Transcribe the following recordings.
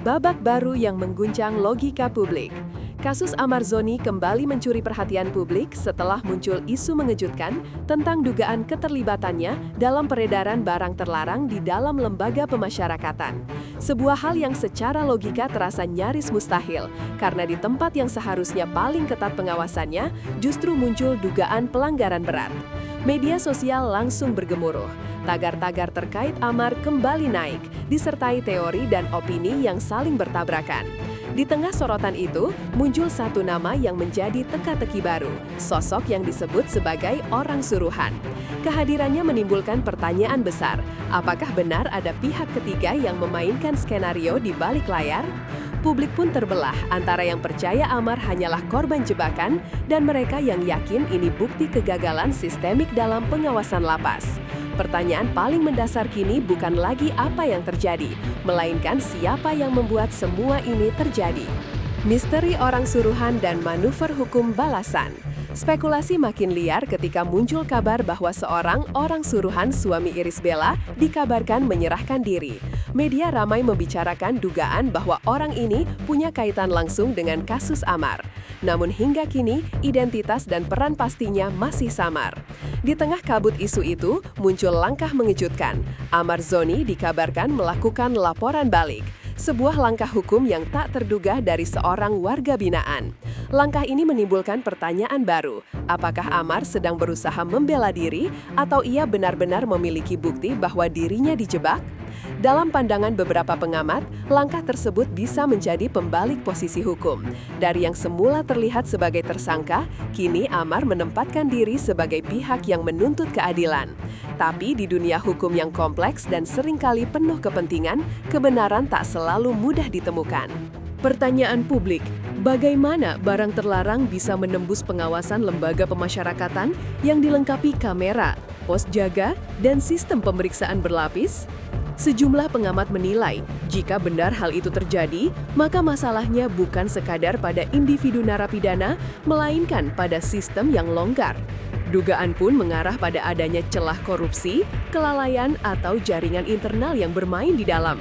Babak baru yang mengguncang logika publik. Kasus Amar Zoni kembali mencuri perhatian publik setelah muncul isu mengejutkan tentang dugaan keterlibatannya dalam peredaran barang terlarang di dalam lembaga pemasyarakatan. Sebuah hal yang secara logika terasa nyaris mustahil, karena di tempat yang seharusnya paling ketat pengawasannya, justru muncul dugaan pelanggaran berat. Media sosial langsung bergemuruh. Tagar-tagar terkait Amar kembali naik, disertai teori dan opini yang saling bertabrakan. Di tengah sorotan itu, muncul satu nama yang menjadi teka-teki baru, sosok yang disebut sebagai orang suruhan. Kehadirannya menimbulkan pertanyaan besar, apakah benar ada pihak ketiga yang memainkan skenario di balik layar? Publik pun terbelah antara yang percaya Amar hanyalah korban jebakan dan mereka yang yakin ini bukti kegagalan sistemik dalam pengawasan lapas. Pertanyaan paling mendasar kini bukan lagi apa yang terjadi, melainkan siapa yang membuat semua ini terjadi. Misteri orang suruhan dan manuver hukum balasan. Spekulasi makin liar ketika muncul kabar bahwa seorang orang suruhan suami Irish Bella dikabarkan menyerahkan diri. Media ramai membicarakan dugaan bahwa orang ini punya kaitan langsung dengan kasus Amar. Namun hingga kini, identitas dan peran pastinya masih samar. Di tengah kabut isu itu, muncul langkah mengejutkan. Amar Zoni dikabarkan melakukan laporan balik. Sebuah langkah hukum yang tak terduga dari seorang warga binaan. Langkah ini menimbulkan pertanyaan baru. Apakah Amar sedang berusaha membela diri atau ia benar-benar memiliki bukti bahwa dirinya dijebak? Dalam pandangan beberapa pengamat, langkah tersebut bisa menjadi pembalik posisi hukum. Dari yang semula terlihat sebagai tersangka, kini Amar menempatkan diri sebagai pihak yang menuntut keadilan. Tapi di dunia hukum yang kompleks dan seringkali penuh kepentingan, kebenaran tak selalu mudah ditemukan. Pertanyaan publik, bagaimana barang terlarang bisa menembus pengawasan lembaga pemasyarakatan yang dilengkapi kamera, pos jaga, dan sistem pemeriksaan berlapis? Sejumlah pengamat menilai, jika benar hal itu terjadi, maka masalahnya bukan sekadar pada individu narapidana, melainkan pada sistem yang longgar. Dugaan pun mengarah pada adanya celah korupsi, kelalaian, atau jaringan internal yang bermain di dalam.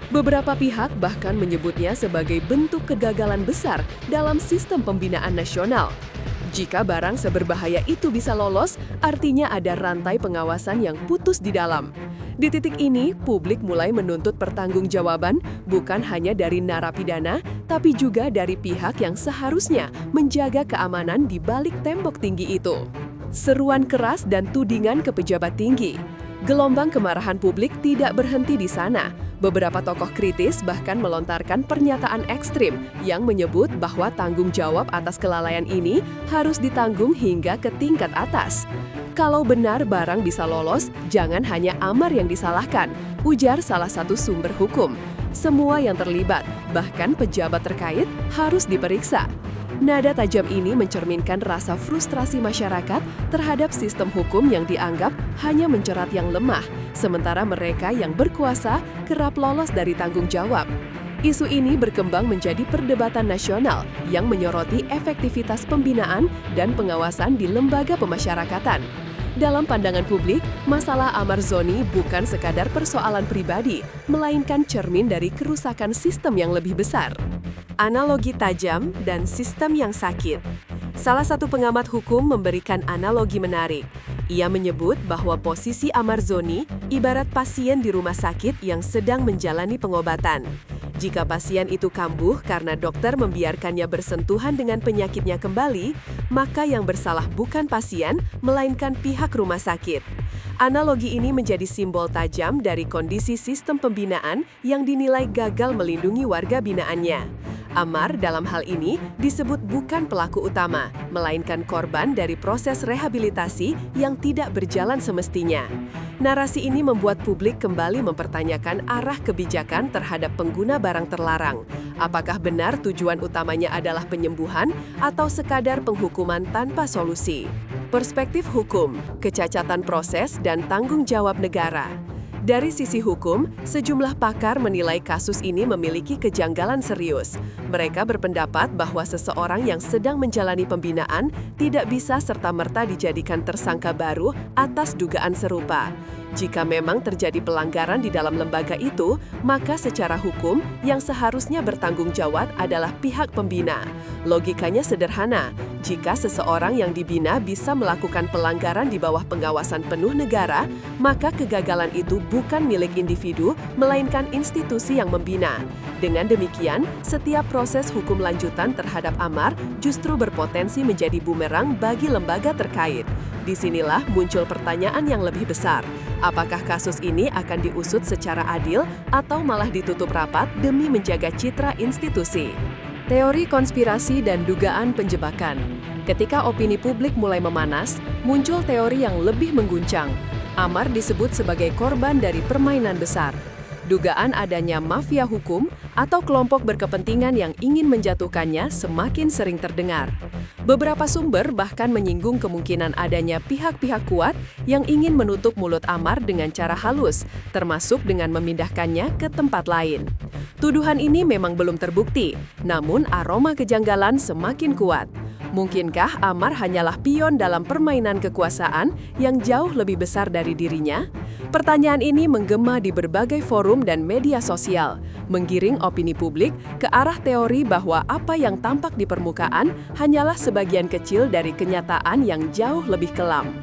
Beberapa pihak bahkan menyebutnya sebagai bentuk kegagalan besar dalam sistem pembinaan nasional. Jika barang seberbahaya itu bisa lolos, artinya ada rantai pengawasan yang putus di dalam. Di titik ini, publik mulai menuntut pertanggungjawaban bukan hanya dari narapidana, tapi juga dari pihak yang seharusnya menjaga keamanan di balik tembok tinggi itu. Seruan keras dan tudingan ke pejabat tinggi. Gelombang kemarahan publik tidak berhenti di sana. Beberapa tokoh kritis bahkan melontarkan pernyataan ekstrim yang menyebut bahwa tanggung jawab atas kelalaian ini harus ditanggung hingga ke tingkat atas. Kalau benar barang bisa lolos, jangan hanya Amar yang disalahkan, ujar salah satu sumber hukum. Semua yang terlibat, bahkan pejabat terkait, harus diperiksa. Nada tajam ini mencerminkan rasa frustrasi masyarakat terhadap sistem hukum yang dianggap hanya menjerat yang lemah, sementara mereka yang berkuasa kerap lolos dari tanggung jawab. Isu ini berkembang menjadi perdebatan nasional yang menyoroti efektivitas pembinaan dan pengawasan di lembaga pemasyarakatan. Dalam pandangan publik, masalah Amar Zoni bukan sekadar persoalan pribadi, melainkan cermin dari kerusakan sistem yang lebih besar. Analogi tajam dan sistem yang sakit. Salah satu pengamat hukum memberikan analogi menarik. Ia menyebut bahwa posisi Amar Zoni ibarat pasien di rumah sakit yang sedang menjalani pengobatan. Jika pasien itu kambuh karena dokter membiarkannya bersentuhan dengan penyakitnya kembali, maka yang bersalah bukan pasien, melainkan pihak rumah sakit. Analogi ini menjadi simbol tajam dari kondisi sistem pembinaan yang dinilai gagal melindungi warga binaannya. Amar dalam hal ini disebut bukan pelaku utama, melainkan korban dari proses rehabilitasi yang tidak berjalan semestinya. Narasi ini membuat publik kembali mempertanyakan arah kebijakan terhadap pengguna barang terlarang. Apakah benar tujuan utamanya adalah penyembuhan atau sekadar penghukuman tanpa solusi? Perspektif hukum, kecacatan proses, dan tanggung jawab negara. Dari sisi hukum, sejumlah pakar menilai kasus ini memiliki kejanggalan serius. Mereka berpendapat bahwa seseorang yang sedang menjalani pembinaan tidak bisa serta-merta dijadikan tersangka baru atas dugaan serupa. Jika memang terjadi pelanggaran di dalam lembaga itu, maka secara hukum yang seharusnya bertanggung jawab adalah pihak pembina. Logikanya sederhana, jika seseorang yang dibina bisa melakukan pelanggaran di bawah pengawasan penuh negara, maka kegagalan itu bukan milik individu, melainkan institusi yang membina. Dengan demikian, setiap proses hukum lanjutan terhadap Amar justru berpotensi menjadi bumerang bagi lembaga terkait. Disinilah muncul pertanyaan yang lebih besar. Apakah kasus ini akan diusut secara adil atau malah ditutup rapat demi menjaga citra institusi? Teori konspirasi dan dugaan penjebakan. Ketika opini publik mulai memanas, muncul teori yang lebih mengguncang. Amar disebut sebagai korban dari permainan besar. Dugaan adanya mafia hukum atau kelompok berkepentingan yang ingin menjatuhkannya semakin sering terdengar. Beberapa sumber bahkan menyinggung kemungkinan adanya pihak-pihak kuat yang ingin menutup mulut Amar dengan cara halus, termasuk dengan memindahkannya ke tempat lain. Tuduhan ini memang belum terbukti, namun aroma kejanggalan semakin kuat. Mungkinkah Amar hanyalah pion dalam permainan kekuasaan yang jauh lebih besar dari dirinya? Pertanyaan ini menggema di berbagai forum dan media sosial, menggiring opini publik ke arah teori bahwa apa yang tampak di permukaan hanyalah sebagian kecil dari kenyataan yang jauh lebih kelam.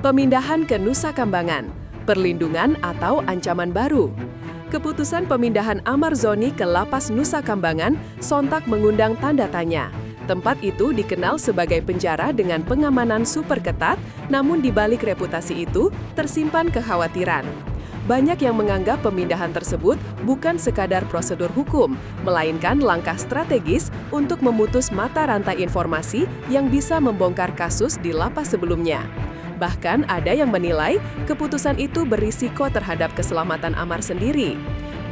Pemindahan ke Nusa Kambangan, perlindungan atau ancaman baru. Keputusan pemindahan Amar Zoni ke Lapas Nusa Kambangan sontak mengundang tanda tanya. Tempat itu dikenal sebagai penjara dengan pengamanan super ketat, namun di balik reputasi itu tersimpan kekhawatiran. Banyak yang menganggap pemindahan tersebut bukan sekadar prosedur hukum, melainkan langkah strategis untuk memutus mata rantai informasi yang bisa membongkar kasus di lapas sebelumnya. Bahkan ada yang menilai keputusan itu berisiko terhadap keselamatan Amar sendiri.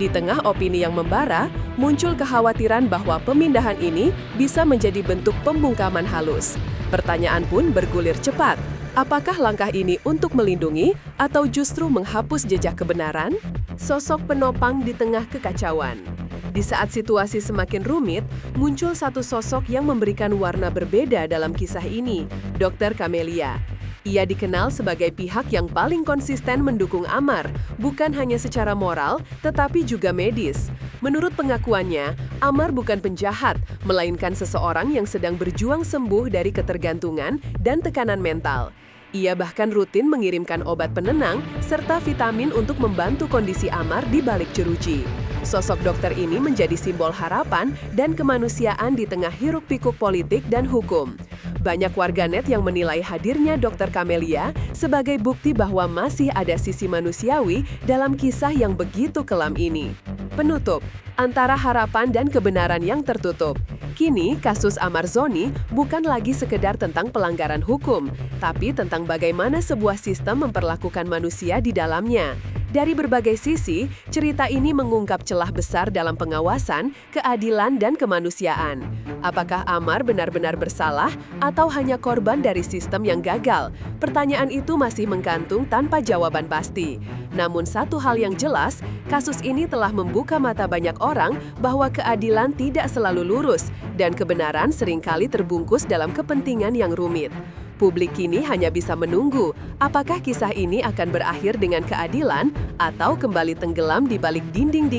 Di tengah opini yang membara, muncul kekhawatiran bahwa pemindahan ini bisa menjadi bentuk pembungkaman halus. Pertanyaan pun bergulir cepat. Apakah langkah ini untuk melindungi atau justru menghapus jejak kebenaran? Sosok penopang di tengah kekacauan. Di saat situasi semakin rumit, muncul satu sosok yang memberikan warna berbeda dalam kisah ini, Dr. Camelia. Ia dikenal sebagai pihak yang paling konsisten mendukung Amar, bukan hanya secara moral, tetapi juga medis. Menurut pengakuannya, Amar bukan penjahat, melainkan seseorang yang sedang berjuang sembuh dari ketergantungan dan tekanan mental. Ia bahkan rutin mengirimkan obat penenang serta vitamin untuk membantu kondisi Amar di balik jeruji. Sosok dokter ini menjadi simbol harapan dan kemanusiaan di tengah hiruk-pikuk politik dan hukum. Banyak warganet yang menilai hadirnya Dr. Camelia sebagai bukti bahwa masih ada sisi manusiawi dalam kisah yang begitu kelam ini. Penutup, antara harapan dan kebenaran yang tertutup. Kini, kasus Amar Zoni bukan lagi sekedar tentang pelanggaran hukum, tapi tentang bagaimana sebuah sistem memperlakukan manusia di dalamnya. Dari berbagai sisi, cerita ini mengungkap celah besar dalam pengawasan, keadilan, dan kemanusiaan. Apakah Amar benar-benar bersalah atau hanya korban dari sistem yang gagal? Pertanyaan itu masih menggantung tanpa jawaban pasti. Namun satu hal yang jelas, kasus ini telah membuka mata banyak orang bahwa keadilan tidak selalu lurus dan kebenaran seringkali terbungkus dalam kepentingan yang rumit. Publik kini hanya bisa menunggu apakah kisah ini akan berakhir dengan keadilan atau kembali tenggelam di balik dinding-dinding